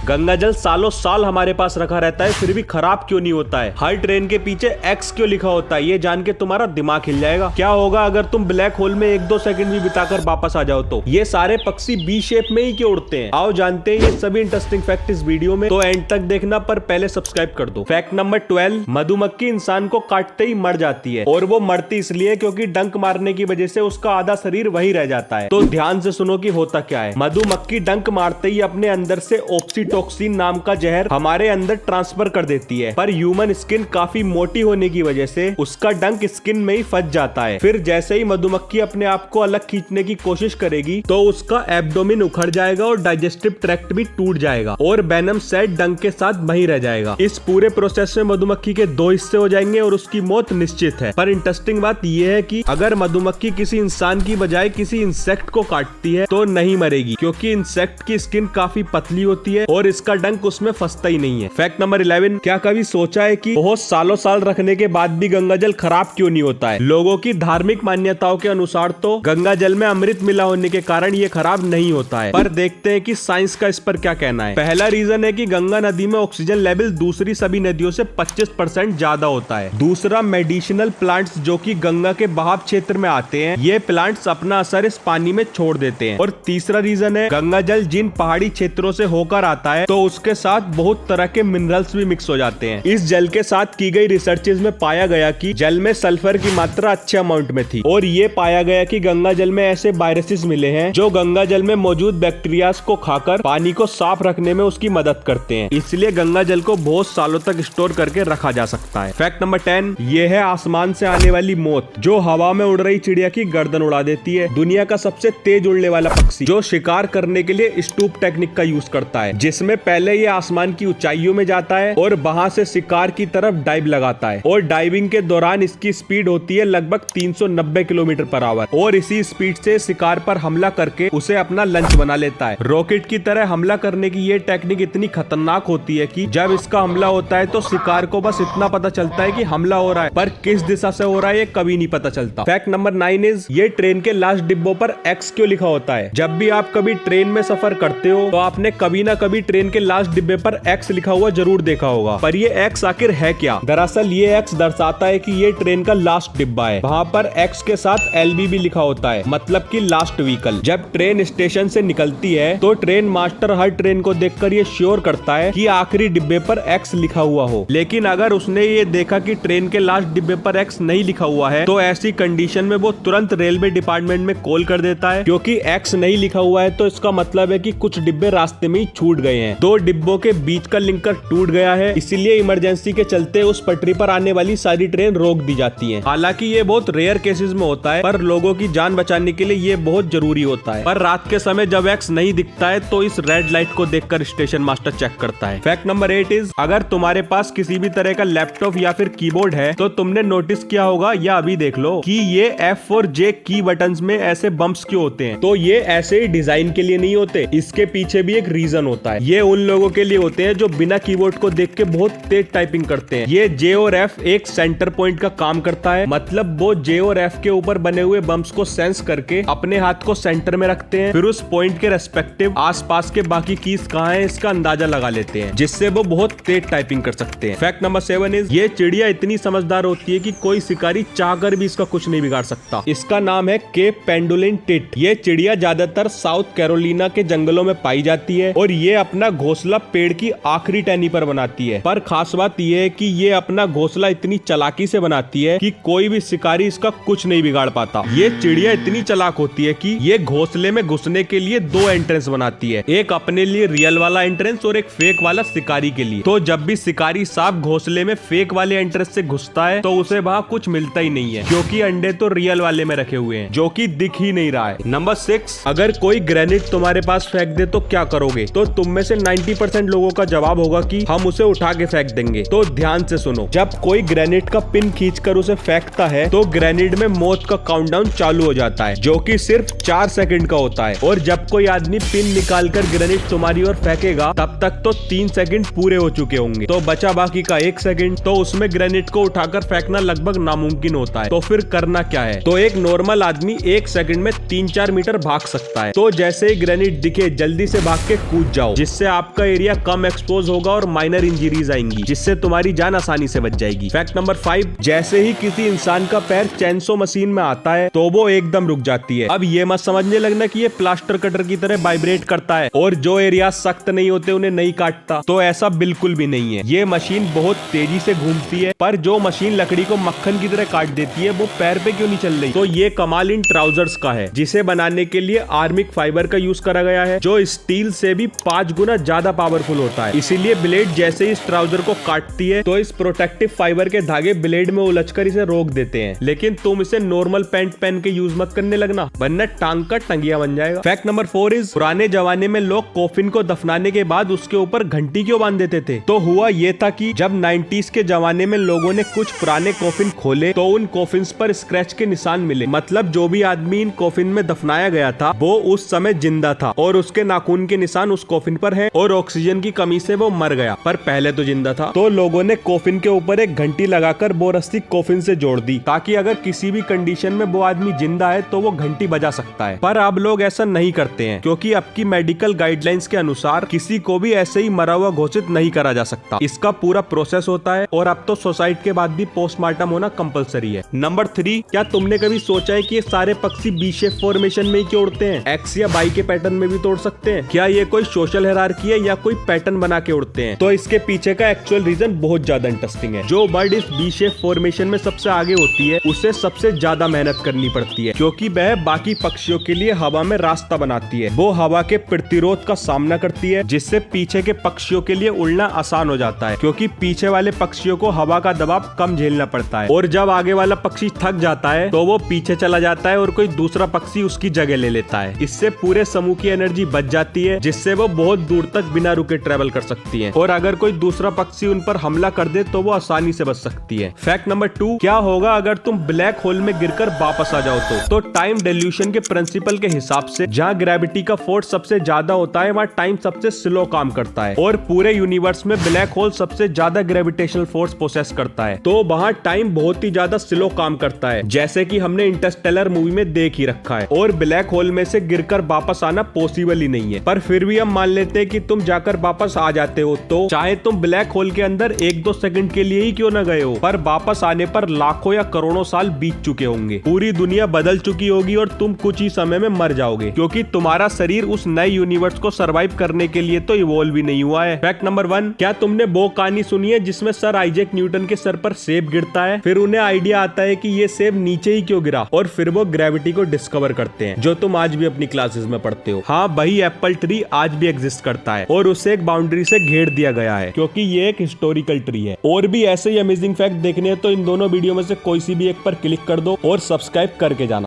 गंगा जल सालों साल हमारे पास रखा रहता है फिर भी खराब क्यों नहीं होता है? हर ट्रेन के पीछे एक्स क्यों लिखा होता है? ये जान के तुम्हारा दिमाग हिल जाएगा। क्या होगा अगर तुम ब्लैक होल में 1-2 सेकंड भी बिताकर वापस आ जाओ तो? ये सारे पक्षी बी शेप में ही क्यों उड़ते हैं? आओ जानते हैं ये सभी इंटरेस्टिंग फैक्ट इस वीडियो में, तो एंड तक देखना, पर पहले सब्सक्राइब कर दो। फैक्ट नंबर 12, मधुमक्खी इंसान को काटते ही मर जाती है, और वो मरती इसलिए क्योंकि डंक मारने की वजह से उसका आधा शरीर वही रह जाता है। तो ध्यान से सुनो कि होता क्या है। मधुमक्खी डंक मारते ही अपने अंदर से ऑक्सीटोसिन नाम का जहर हमारे अंदर ट्रांसफर कर देती है, पर ह्यूमन स्किन काफी मोटी होने की वजह से उसका डंक स्किन में ही फंस जाता है। फिर जैसे ही मधुमक्खी अपने आप को अलग खींचने की कोशिश करेगी तो उसका एब्डोमेन उखड़ जाएगा और डाइजेस्टिव ट्रैक्ट भी टूट जाएगा और वेनम सेट डंक के साथ वहीं रह जाएगा। इस पूरे प्रोसेस में मधुमक्खी के 2 हिस्से हो जाएंगे और उसकी मौत निश्चित है। पर इंटरेस्टिंग बात यह है कि अगर मधुमक्खी किसी इंसान की बजाय किसी इंसेक्ट को काटती है तो नहीं मरेगी, क्योंकि इंसेक्ट की स्किन काफी पतली होती है और इसका डंक उसमें फंसता ही नहीं है। फैक्ट नंबर 11, क्या कभी सोचा है कि बहुत सालों साल रखने के बाद भी गंगा जल खराब क्यों नहीं होता है? लोगों की धार्मिक मान्यताओं के अनुसार तो गंगा जल में अमृत मिला होने के कारण ये खराब नहीं होता है, पर देखते हैं कि साइंस का इस पर क्या कहना है। पहला रीजन है कि गंगा नदी में ऑक्सीजन लेवल दूसरी सभी नदियों से 25% ज्यादा होता है। दूसरा, मेडिसिनल प्लांट्स जो कि गंगा के बहाव क्षेत्र में आते हैं, ये प्लांट्स अपना असर इस पानी में छोड़ देते हैं। और तीसरा रीजन है गंगा जल जिन पहाड़ी क्षेत्रों से होकर आता है तो उसके साथ बहुत तरह के मिनरल्स भी मिक्स हो जाते हैं। इस जल के साथ की गई रिसर्चेज में पाया गया कि जल में सल्फर की मात्रा अच्छे अमाउंट में थी, और ये पाया गया कि गंगा जल में ऐसे वायरसेस मिले हैं जो गंगा जल में मौजूद बैक्टीरिया को खाकर पानी को साफ रखने में उसकी मदद करते हैं। इसलिए गंगा जल को बहुत सालों तक स्टोर करके रखा जा सकता है। फैक्ट नंबर 10, ये है आसमान से आने वाली मौत, जो हवा में उड़ रही चिड़िया की गर्दन उड़ा देती है। दुनिया का सबसे तेज उड़ने वाला पक्षी जो शिकार करने के लिए स्टूप टेक्निक का यूज करता है, जिसमें पहले ये आसमान की ऊंचाइयों में जाता है और वहां से शिकार की तरफ डाइव लगाता है, और डाइविंग के दौरान इसकी स्पीड होती है लगभग 390 किलोमीटर पर आवर, और इसी स्पीड से शिकार पर हमला करके उसे अपना लंच बना लेता है। रॉकेट की तरह हमला करने की ये टेक्निक इतनी खतरनाक होती है कि जब इसका हमला होता है तो शिकार को बस इतना पता चलता है कि हमला हो रहा है, पर किस दिशा से हो रहा है ये कभी नहीं पता चलता। फैक्ट नंबर 9 इज, ये ट्रेन के लास्ट डिब्बों पर एक्स क्यों लिखा होता है? जब भी आप कभी ट्रेन में सफर करते हो तो आपने कभी ना कभी ट्रेन के लास्ट डिब्बे पर एक्स लिखा हुआ जरूर देखा होगा, पर ये एक्स आखिर है क्या? दरअसल ये एक्स दर्शाता है कि ये ट्रेन का लास्ट डिब्बा है। वहाँ पर एक्स के साथ LB भी लिखा होता है, मतलब कि लास्ट व्हीकल। जब ट्रेन स्टेशन से निकलती है तो ट्रेन मास्टर हर ट्रेन को देखकर ये श्योर करता है कि आखिरी डिब्बे पर एक्स लिखा हुआ हो। लेकिन अगर उसने ये देखा कि ट्रेन के लास्ट डिब्बे पर एक्स नहीं लिखा हुआ है तो ऐसी कंडीशन में वो तुरंत रेलवे डिपार्टमेंट में कॉल कर देता है, क्योंकि एक्स नहीं लिखा हुआ है तो इसका मतलब है कि कुछ डिब्बे रास्ते में ही छूट गए हैं। 2 डिब्बों के बीच का लिंकर टूट गया है, इसीलिए इमरजेंसी के चलते उस पटरी पर आने वाली सारी ट्रेन रोक दी जाती है। हालांकि ये बहुत रेयर केसेस में होता है, पर लोगों की जान बचाने के लिए ये बहुत जरूरी होता है। पर रात के समय जब एक्स नहीं दिखता है तो इस रेड लाइट को देखकर स्टेशन मास्टर चेक करता है। फैक्ट नंबर 8 इज, अगर तुम्हारे पास किसी भी तरह का लैपटॉप या फिर कीबोर्ड है तो तुमने नोटिस किया होगा या अभी देख लो कि ये F और J की बटन्स में ऐसे बम्प्स क्यों होते हैं? तो ये ऐसे ही डिजाइन के लिए नहीं होते, इसके पीछे भी एक रीजन होता है। ये उन लोगों के लिए होते हैं जो बिना कीबोर्ड को देख के बहुत तेज टाइपिंग करते हैं। ये J और F एक सेंटर पॉइंट का काम करता है, मतलब वो J और F के ऊपर बने हुए बम्प्स को सेंस करके अपने हाथ को सेंटर में रखते हैं, फिर उस पॉइंट के रेस्पेक्टिव आसपास के बाकी कीज कहाँ हैं इसका अंदाजा लगा लेते हैं, जिससे वो बहुत तेज टाइपिंग कर सकते हैं। फैक्ट नंबर 7 इज, ये चिड़िया इतनी समझदार होती है कि कोई शिकारी चाहकर भी इसका कुछ नहीं बिगाड़ सकता। इसका नाम है केप पेंडुलिन टिट। ये चिड़िया ज्यादातर साउथ कैरोलिना के जंगलों में पाई जाती है और ये अपना घोंसला पेड़ की आखिरी टहनी पर बनाती है। पर खास बात ये है कि ये अपना घोंसला इतनी चालाकी से बनाती है कि कोई भी शिकारी इसका कुछ नहीं बिगाड़ पाता। ये चिड़िया इतनी चालाक होती है कि ये घोंसले में घुसने के लिए 2 एंट्रेंस बनाती है, एक अपने लिए रियल वाला एंट्रेंस और एक फेक वाला शिकारी के लिए। तो जब भी शिकारी सांप घोंसले में फेक वाले एंट्रेंस से घुसता है तो उसे वहाँ कुछ मिलता ही नहीं है, क्योंकि अंडे तो रियल वाले में रखे हुए हैं जो कि दिख ही नहीं रहा है। नंबर 6, अगर कोई ग्रेनेड तुम्हारे पास फेंक दे तो क्या करोगे? तो तुम में से 90% लोगों का जवाब होगा कि हम उसे उठा के फेंक देंगे। तो ध्यान से सुनो, जब कोई ग्रेनेड का पिन खींचकर उसे फेंकता है तो ग्रेनेड में मौत का काउंटडाउन चालू हो जाता है, जो कि सिर्फ 4 सेकंड का होता है। और जब कोई आदमी पिन निकालकर ग्रेनेड तुम्हारी ओर फेंकेगा तब तक तो 3 सेकंड पूरे हो चुके होंगे, तो बचा बाकी का 1 सेकंड। तो उसमें ग्रेनेड को उठाकर फेंकना लगभग नामुमकिन होता है। तो फिर करना क्या है? तो एक नॉर्मल आदमी 1 सेकंड में 3-4 मीटर भाग सकता है। तो जैसे ही ग्रेनेड दिखे जल्दी से भाग के कूद जाओ, जिससे आपका एरिया कम एक्सपोज होगा और माइनर इंजरीज आएंगी, जिससे तुम्हारी जान आसानी से बच जाएगी। फैक्ट नंबर 5, जैसे ही किसी इंसान का पैर चेनसो मशीन में आता है तो वो एकदम रुक जाती है। अब ये मत समझने लगना कि ये प्लास्टर कटर की तरह वाइब्रेट करता है और जो एरिया सख्त नहीं होते उन्हें नहीं काटता, तो ऐसा बिल्कुल भी नहीं है। ये मशीन बहुत तेजी से घूमती है, पर जो मशीन लकड़ी को मक्खन की तरह काट देती है वो पैर पे क्यों नहीं चल रही? तो ये कमाल इन ट्राउजर्स का है, जिसे बनाने के लिए आर्मिक फाइबर का यूज करा गया है, जो स्टील से भी 5 गुना ज्यादा पावरफुल होता है। इसीलिए ब्लेड जैसे ही इस ट्राउजर को काटती है तो इस प्रोटेक्टिव फाइबर के धागे ब्लेड में उलझकर इसे रोक देते हैं। लेकिन तुम इसे नॉर्मल पैंट पहन के यूज मत करने लगना, वरना टांग का टंगिया बन जाएगा। फैक्ट नंबर 4 इज, पुराने जमाने में लोग कॉफिन को दफनाने के बाद उसके ऊपर घंटी क्यों बांध देते थे? तो हुआ ये था कि जब 90s के जमाने में लोगों ने कुछ पुराने कॉफिन खोले तो उन कॉफिन्स पर स्क्रैच के निशान मिले। मतलब जो भी आदमी इन कॉफिन में दफनाया गया था वो उस समय जिंदा था और उसके नाखून के निशान उस कॉफिन पर है और ऑक्सीजन की कमी से वो मर गया, पर पहले तो जिंदा था। तो लोगों ने कॉफिन के ऊपर एक घंटी लगाकर वो रस्सी कॉफिन से जोड़ दी, ताकि अगर किसी भी कंडीशन में वो आदमी जिंदा है तो वो घंटी बजा सकता है। पर अब लोग ऐसा नहीं करते हैं, क्योंकि अब की मेडिकल गाइडलाइंस के अनुसार किसी को भी ऐसे ही मरा हुआ घोषित नहीं करा जा सकता। इसका पूरा प्रोसेस होता है और अब तो सुसाइड के बाद भी पोस्टमार्टम होना कंपलसरी है। नंबर 3, क्या तुमने कभी सोचा है कि ये सारे पक्षी बी शेप फॉर्मेशन में ही क्यों उड़ते हैं? एक्स या वाई के पैटर्न में भी तो उड़ सकते हैं। क्या ये कोई सोशल हायरार्की है या कोई पैटर्न बना के उड़ते हैं? तो इसके पीछे का एक्चुअल रीजन बहुत ज्यादा इंटरेस्टिंग है। जो बर्ड इस बी शेप फॉर्मेशन में सबसे आगे होती है उसे सबसे ज्यादा मेहनत करनी पड़ती है, क्योंकि वह बाकी पक्षियों के लिए हवा में रास्ता बनाती है। वो हवा के प्रतिरोध का सामना करती है, जिससे पीछे के पक्षियों के लिए उड़ना आसान हो जाता है, क्योंकि पीछे वाले पक्षियों को हवा का दबाव कम झेलना पड़ता है। और जब आगे वाला पक्षी थक जाता है तो वो पीछे चला जाता है और कोई दूसरा पक्षी उसकी जगह ले लेता है। इससे पूरे समूह की एनर्जी बच जाती है, जिससे वो बहुत दूर तक बिना रुके ट्रेवल कर सकती है। और अगर कोई दूसरा पक्षी उन पर हमला कर दे तो वो आसानी से बच सकती है। फैक्ट नंबर 2, क्या होगा अगर तुम ब्लैक होल में गिरकर वापस आ जाओ? तो टाइम डिल्यूशन के प्रिंसिपल के हिसाब से जहाँ ग्रेविटी का फोर्स सबसे ज्यादा होता है वहाँ टाइम सबसे स्लो काम करता है, और पूरे यूनिवर्स में ब्लैक होल सबसे ज्यादा ग्रेविटेशनल फोर्स पोसेस करता है, तो वहाँ टाइम बहुत ही ज्यादा स्लो काम करता है, जैसे कि हमने इंटरस्टेलर मूवी में देख ही रखा है। और ब्लैक होल में से गिरकर वापस आना पॉसिबल ही नहीं है, पर फिर भी हम मान लेते हैं कि तुम जाकर वापस आ जाते हो, तो चाहे तुम ब्लैक होल के अंदर 1-2 सेकंड के लिए ही क्यों न गए हो, पर वापस आने पर लाखों या करोड़ों साल बीत चुके होंगे। पूरी दुनिया बदल चुकी होगी और तुम कुछ ही समय में मर जाओगे, क्योंकि तुम्हारा शरीर उस नए यूनिवर्स को सर्वाइव करने के लिए तो इवॉल्व भी नहीं हुआ है। फैक्ट नंबर 1, क्या तुमने वो कहानी सुनी है जिसमें सर आइजैक न्यूटन के सर पर सेब गिरता है, फिर उन्हें आइडिया आता है कि ये सेब नीचे ही क्यों गिरा, और फिर वो ग्रेविटी को डिस्कवर करते हैं, जो तुम आज भी अपनी क्लासेस में पढ़ते हो। हाँ, वही एप्पल ट्री आज भी एग्जिस्ट करता है और उसे एक बाउंड्री से घेर दिया गया है, क्योंकि ये एक हिस्टोरिकल ट्री है। और भी ऐसे ही अमेजिंग फैक्ट देखने हैं तो इन दोनों वीडियो में से कोई सी भी एक पर क्लिक कर दो और सब्सक्राइब करके जाना।